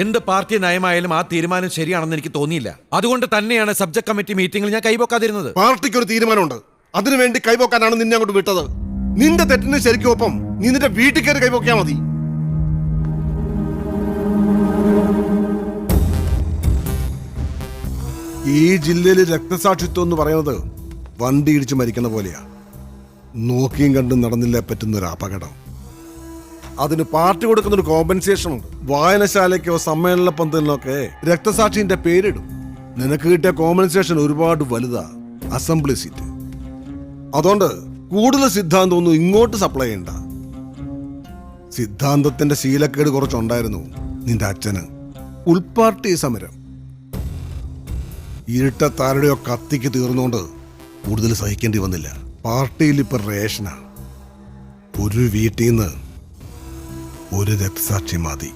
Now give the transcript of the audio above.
എന്ത് പാർട്ടി നയമായാലും ആ തീരുമാനം ശരിയാണെന്ന് എനിക്ക് തോന്നിയില്ല. അതുകൊണ്ട് തന്നെയാണ് സബ്ജക്ട് കമ്മിറ്റി മീറ്റിംഗിൽ ഞാൻ കൈവക്കാതിരുന്നത്. പാർട്ടിക്ക് ഒരു തീരുമാനമുണ്ട്, അതിനുവേണ്ടി കൈവക്കാനാണ് നിന്നെ അങ്ങോട്ട് വിട്ടത്. നിന്റെ തെറ്റിന് ശരിക്കും ഒപ്പം നീ നിന്റെ വീട്ടിൽ കയറി കൈവക്കാ മതി. ഈ ജില്ലയിൽ രക്തസാക്ഷിത്വം എന്ന് പറയുന്നത് വണ്ടി ഇടിച്ച് മരിക്കുന്ന പോലെയാ. നോക്കിയും കണ്ടും നടന്നില്ല പറ്റുന്ന ഒരു അപകടം. അതിന് പാർട്ടി കൊടുക്കുന്ന ഒരു കോമ്പൻസേഷൻ ഉണ്ട്. വായനശാലയ്ക്കോ സമ്മേളന പന്തലിനോ ഒക്കെ രക്തസാക്ഷിന്റെ പേരിടും. നിനക്ക് കിട്ടിയ കോമ്പൻസേഷൻ ഒരുപാട് വലുതാ, അസംബ്ലി സീറ്റ്. അതുകൊണ്ട് കൂടുതൽ സിദ്ധാന്തം ഒന്നും ഇങ്ങോട്ട് സപ്ലൈ ചെയ്യണ്ട. സിദ്ധാന്തത്തിന്റെ ശീലക്കേട് കുറച്ചുണ്ടായിരുന്നു നിന്റെ അച്ഛന്. ഉൾപാർട്ടി സമരം ഇരുട്ടത്താരുടെയോ കത്തിക്ക് തീർന്നുകൊണ്ട് കൂടുതൽ സഹിക്കേണ്ടി വന്നില്ല. പാർട്ടിയിൽ ഇപ്പൊ റേഷനാ. ഒരു വീട്ടിൽ നിന്ന് ഒരു രക്തസാക്ഷി മതി.